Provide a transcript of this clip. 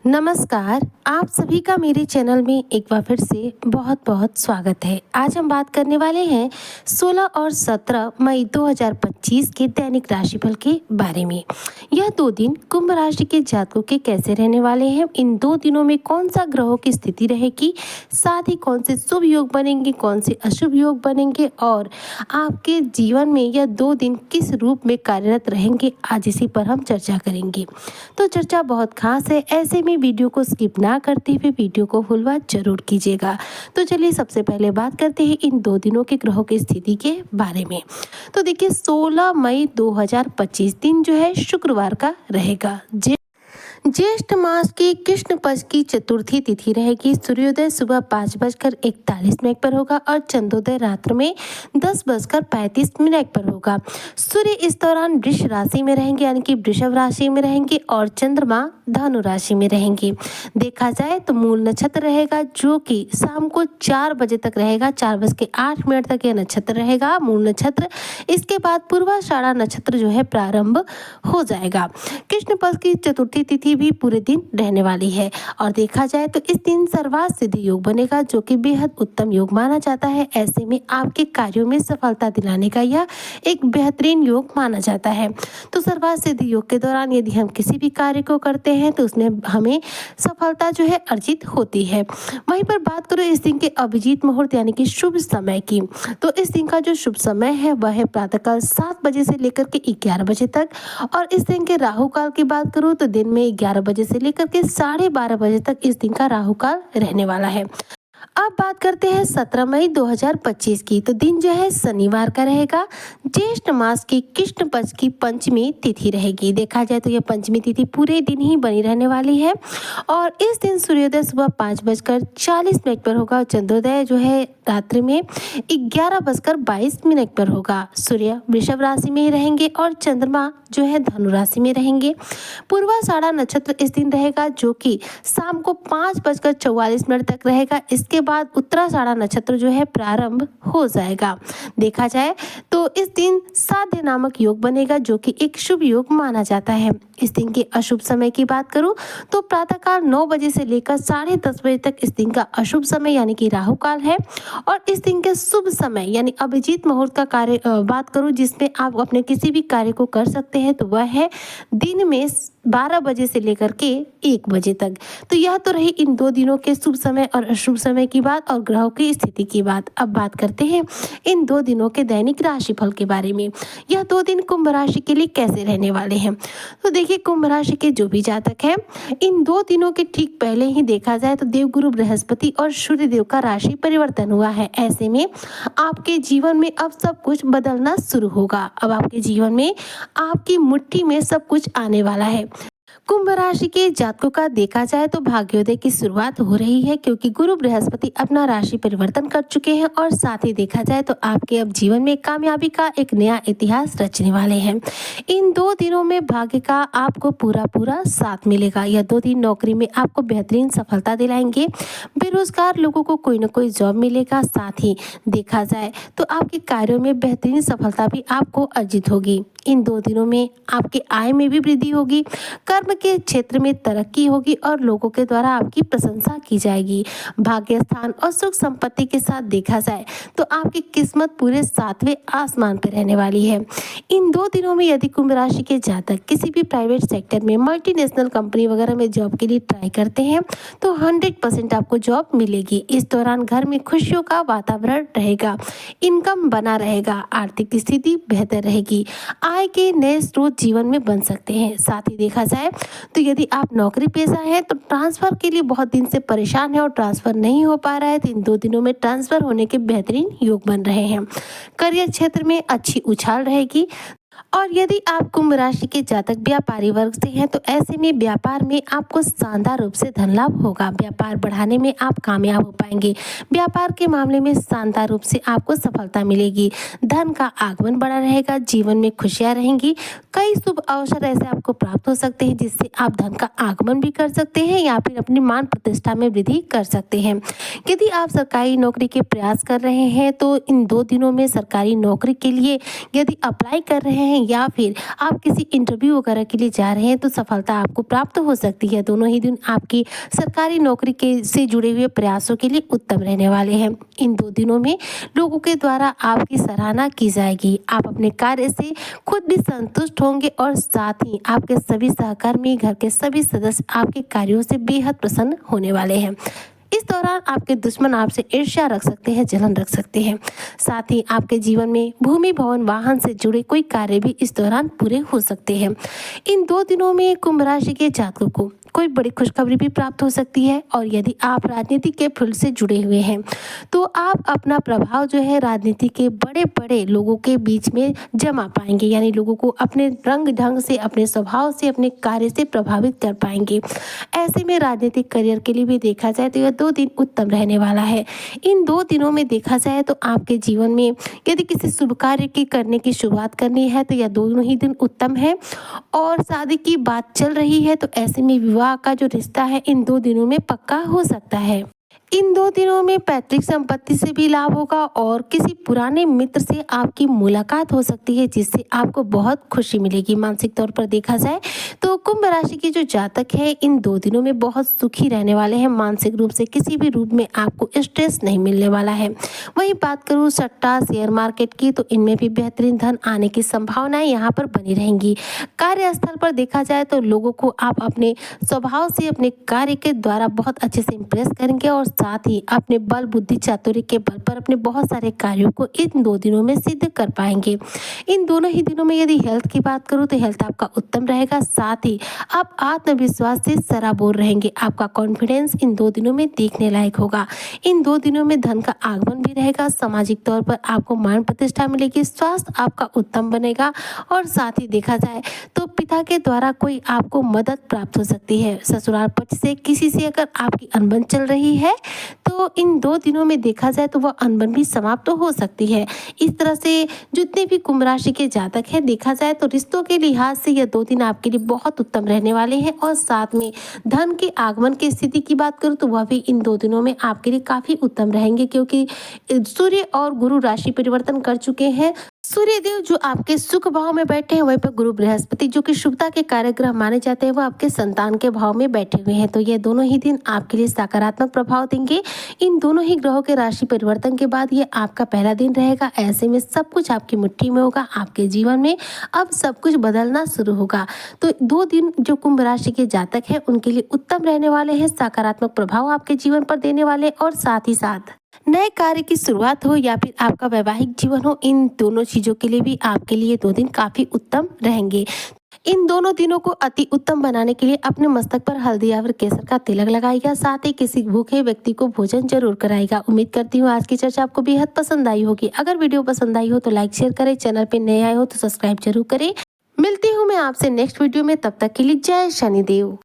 नमस्कार, आप सभी का मेरे चैनल में एक बार फिर से बहुत बहुत स्वागत है। आज हम बात करने वाले हैं 16 और 17 मई 2025 के दैनिक राशिफल के बारे में। यह 2 दिन कुंभ राशि के जातकों के कैसे रहने वाले हैं, इन 2 दिनों में कौन सा ग्रहों की स्थिति रहेगी, साथ ही कौन से शुभ योग बनेंगे, कौन से अशुभ योग बनेंगे और आपके जीवन में यह 2 दिन किस रूप में कार्यरत रहेंगे, आज इसी पर हम चर्चा करेंगे। तो चर्चा बहुत खास है, ऐसे में वीडियो को स्किप ना करते हुए वीडियो को फुल वॉच जरूर कीजिएगा। तो चलिए सबसे पहले बात करते हैं इन 2 दिनों के ग्रहों की स्थिति के बारे में। तो देखिए 16 मई 2025 दिन जो है शुक्रवार का रहेगा। ज्येष्ठ मास की कृष्ण पक्ष की चतुर्थी तिथि रहेगी। सूर्योदय सुबह 5:41 पर होगा और चंद्रोदय रात्र में 10:35 पर होगा। सूर्य इस दौरान वृष राशि में रहेंगे, यानी कि वृषभ राशि में रहेंगे और चंद्रमा धनु राशि में रहेंगे। देखा जाए तो मूल नक्षत्र रहेगा जो कि शाम को 4 बजे तक रहेगा। 4:08 तक यह नक्षत्र रहेगा, मूल नक्षत्र। इसके बाद पूर्वाषाढ़ा नक्षत्र जो है प्रारंभ हो जाएगा। कृष्ण पक्ष की चतुर्थी तिथि भी पूरे दिन रहने वाली है और देखा जाए तो इस दिन सर्वार्थ सिद्धि योग बनेगा जो कि बेहद उत्तम योग माना जाता है। ऐसे में आपके कार्यों में सफलता दिलाने का यह एक बेहतरीन योग माना जाता है। तो सर्वार्थ सिद्धि योग के दौरान यदि हम किसी भी कार्य को करते हैं तो उसमें हमें सफलता जो है अर्जित होती है। वहीं पर बात करो इस दिन के अभिजीत मुहूर्त यानी कि शुभ समय की, तो इस दिन का जो शुभ समय है वह है प्रातःकाल 7 बजे से लेकर के 11 बजे तक और इस दिन के राहु काल की बात करूँ तो दिन में 11 बजे से लेकर के 12:30 बजे तक इस दिन का राहु काल रहने वाला है। अब बात करते हैं 17 मई 2025 की, तो दिन जो है शनिवार का रहेगा। ज्येष्ठ मास की कृष्ण पक्ष की पंचमी तिथि रहेगी। देखा जाए तो यह पंचमी तिथि पूरे दिन ही बनी रहने वाली है और इस दिन सूर्योदय सुबह 5:40 पर होगा। चंद्रोदय जो है रात्रि में 11:22 पर होगा। सूर्य वृषभ राशि में ही रहेंगे और चंद्रमा जो है धनु राशि में रहेंगे। पूर्वाषाढ़ा नक्षत्र इस दिन रहेगा जो कि शाम को 5:44 तक रहेगा। इसके बाद उत्तराषाढ़ा नक्षत्र जो है प्रारंभ हो जाएगा। देखा जाए तो इस दिन साध्य नामक योग बनेगा जो कि एक शुभ योग माना जाता है। इस दिन के अशुभ समय की बात करूं तो प्रातःकाल 9 बजे से लेकर 10:30 बजे तक इस दिन का अशुभ समय यानी कि राहु काल है और इस दिन के शुभ समय यानी अभिजीत मुहूर्त का कार्य बात करूं जिसमें आप अपने किसी भी कार्य को कर सकते हैं तो वह है दिन में 12 बजे से लेकर के 1 बजे तक। तो यह तो रही इन 2 दिनों के शुभ समय और अशुभ समय की बात और ग्रहों की स्थिति की बात। अब बात करते हैं इन 2 दिनों के दैनिक राशिफल के बारे में। यह 2 दिन कुंभ राशि के लिए कैसे रहने वाले हैं, तो देखिए कुंभ राशि के जो भी जातक हैं इन 2 दिनों के ठीक पहले ही देखा जाए तो देवगुरु बृहस्पति और सूर्य देव का राशि परिवर्तन हुआ है। ऐसे में आपके जीवन में अब सब कुछ बदलना शुरू होगा। अब आपके जीवन में आपकी मुट्ठी में सब कुछ आने वाला है। कुंभ राशि के जातकों का देखा जाए तो भाग्योदय की शुरुआत हो रही है क्योंकि गुरु बृहस्पति अपना राशि परिवर्तन कर चुके हैं और साथ ही देखा जाए तो आपके अब जीवन में कामयाबी का एक नया इतिहास रचने वाले हैं। इन 2 दिनों में भाग्य का आपको पूरा साथ मिलेगा। यह 2 दिन नौकरी में आपको बेहतरीन सफलता दिलाएंगे। बेरोजगार लोगों को कोई न कोई जॉब मिलेगा। साथ ही देखा जाए तो आपके कार्यों में बेहतरीन सफलता भी आपको अर्जित होगी। इन 2 दिनों में आपके आय में भी वृद्धि होगी, कर्म के क्षेत्र में तरक्की होगी और लोगों के द्वारा आपकी प्रशंसा की जाएगी। भाग्य स्थान और सुख संपत्ति के साथ देखा जाए तो आपकी किस्मत पूरे 7वें आसमान पर रहने वाली है। इन 2 दिनों में यदि कुंभ राशि के जातक किसी भी प्राइवेट सेक्टर में मल्टीनेशनल कंपनी वगैरह में जॉब के लिए ट्राई करते हैं तो 100% आपको जॉब मिलेगी। इस दौरान घर में खुशियों का वातावरण रहेगा, इनकम बना रहेगा, आर्थिक स्थिति बेहतर रहेगी, आय के नए स्रोत जीवन में बन सकते हैं। साथ ही देखा जाए तो यदि आप नौकरी पेशा है तो ट्रांसफर के लिए बहुत दिन से परेशान है और ट्रांसफर नहीं हो पा रहा है तो इन 2 दिनों में ट्रांसफर होने के बेहतरीन योग बन रहे हैं। करियर क्षेत्र में अच्छी उछाल रहेगी और यदि आप कुंभ राशि के जातक व्यापारी वर्ग से हैं तो ऐसे में व्यापार में आपको शानदार रूप से धन लाभ होगा। व्यापार बढ़ाने में आप कामयाब हो पाएंगे। व्यापार के मामले में शानदार रूप से आपको सफलता मिलेगी। धन का आगमन बड़ा रहेगा, जीवन में खुशियां रहेंगी। कई शुभ अवसर ऐसे आपको प्राप्त हो सकते हैं जिससे आप धन का आगमन भी कर सकते हैं या फिर अपनी मान प्रतिष्ठा में वृद्धि कर सकते हैं। यदि आप सरकारी नौकरी के प्रयास कर रहे हैं तो इन 2 दिनों में सरकारी नौकरी के लिए यदि अप्लाई कर रहे हैं या फिर आप किसी इंटरव्यू वगैरह के लिए जा रहे हैं तो सफलता आपको प्राप्त हो सकती है। दोनों ही दिन आपकी सरकारी नौकरी के से जुड़े हुए प्रयासों के लिए उत्तम रहने वाले हैं। इन 2 दिनों में लोगों के द्वारा आपकी सराहना की जाएगी। आप अपने कार्य से खुद भी संतुष्ट होंगे और साथ ही आपके सभी सहकर्मी, घर के सभी सदस्य आपके कार्यों से बेहद प्रसन्न होने वाले हैं। इस दौरान आपके दुश्मन आपसे ईर्ष्या रख सकते हैं, जलन रख सकते हैं। साथ ही आपके जीवन में भूमि, भवन, वाहन से जुड़े कोई कार्य भी इस दौरान पूरे हो सकते हैं। इन 2 दिनों में कुंभ राशि के जातकों को कोई बड़ी खुशखबरी भी प्राप्त हो सकती है और यदि आप राजनीति के फील्ड से जुड़े हुए हैं तो आप अपना प्रभाव जो है राजनीति के बड़े-बड़े लोगों के बीच में जमा पाएंगे, यानी लोगों को अपने रंग ढंग से, अपने स्वभाव से, अपने कार्य से प्रभावित कर पाएंगे। ऐसे में राजनीतिक करियर के लिए भी देखा जाए तो यह 2 दिन उत्तम रहने वाला है। इन 2 दिनों में देखा जाए तो आपके जीवन में यदि किसी शुभ कार्य की करने की शुरुआत करनी है तो यह दोनों ही दिन उत्तम है और शादी की बात चल रही है तो ऐसे में विवाह का जो रिश्ता है इन 2 दिनों में पक्का हो सकता है। इन 2 दिनों में पैतृक संपत्ति से भी लाभ होगा और किसी पुराने मित्र से आपकी मुलाकात हो सकती है जिससे आपको बहुत खुशी मिलेगी। मानसिक तौर पर देखा जाए तो कुंभ राशि के जो जातक है इन 2 दिनों में बहुत सुखी रहने वाले हैं। मानसिक रूप से किसी भी रूप में आपको स्ट्रेस नहीं मिलने वाला है। वहीं बात करूँ सट्टा, शेयर मार्केट की तो इनमें भी बेहतरीन धन आने की संभावनाएं यहाँ पर बनी रहेंगी। कार्यस्थल पर देखा जाए तो लोगों को आप अपने स्वभाव से, अपने कार्य के द्वारा बहुत अच्छे से इम्प्रेस करेंगे और साथ ही अपने बल, बुद्धि, चातुर्य के बल पर अपने बहुत सारे कार्यों को इन 2 दिनों में सिद्ध कर पाएंगे। इन दोनों ही दिनों में यदि हेल्थ की बात करूं तो हेल्थ आपका उत्तम रहेगा। साथ ही आप आत्मविश्वास से सराबोर रहेंगे। आपका कॉन्फिडेंस इन 2 दिनों में देखने लायक होगा। इन 2 दिनों में धन का आगमन भी रहेगा। सामाजिक तौर पर आपको मान प्रतिष्ठा मिलेगी। स्वास्थ्य आपका उत्तम बनेगा और साथ ही देखा जाए तो पिता के द्वारा कोई आपको मदद प्राप्त हो सकती है। ससुराल पक्ष से किसी से अगर आपकी अनबन चल रही है तो इन 2 दिनों में देखा जाए तो वह अनबन भी समाप्त हो सकती है। इस तरह से जितने भी कुंभ राशि के जातक हैं देखा जाए तो रिश्तों के लिहाज से यह 2 दिन आपके लिए बहुत उत्तम रहने वाले हैं और साथ में धन के आगमन की स्थिति की बात करूं तो वह भी इन 2 दिनों में आपके लिए काफी उत्तम रहेंगे क्योंकि सूर्य और गुरु राशि परिवर्तन कर चुके हैं। सूर्य देव जो आपके सुख भाव में बैठे हैं वहीं पर गुरु बृहस्पति जो कि शुभता के कार्यग्रह माने जाते हैं वो आपके संतान के भाव में बैठे हुए हैं। तो ये दोनों ही दिन आपके लिए सकारात्मक प्रभाव देंगे। इन दोनों ही ग्रहों के राशि परिवर्तन के बाद ये आपका पहला दिन रहेगा। ऐसे में सब कुछ आपकी मुट्ठी में होगा। आपके जीवन में अब सब कुछ बदलना शुरू होगा। तो 2 दिन जो कुंभ राशि के जातक हैं उनके लिए उत्तम रहने वाले हैं। सकारात्मक प्रभाव आपके जीवन पर देने वाले और साथ ही साथ नए कार्य की शुरुआत हो या फिर आपका वैवाहिक जीवन हो, इन दोनों चीजों के लिए भी आपके लिए 2 दिन काफी उत्तम रहेंगे। इन दोनों दिनों को अति उत्तम बनाने के लिए अपने मस्तक पर हल्दी या फिर केसर का तिलक लगाइएगा। साथ ही किसी भूखे व्यक्ति को भोजन जरूर कराइएगा। उम्मीद करती हूँ आज की चर्चा आपको बेहद पसंद आई होगी। अगर वीडियो पसंद आई हो तो लाइक शेयर करें, चैनल पे नए आए हो तो सब्सक्राइब जरूर करें। मिलती हूँ मैं आपसे नेक्स्ट वीडियो में, तब तक के लिए जय शनिदेव।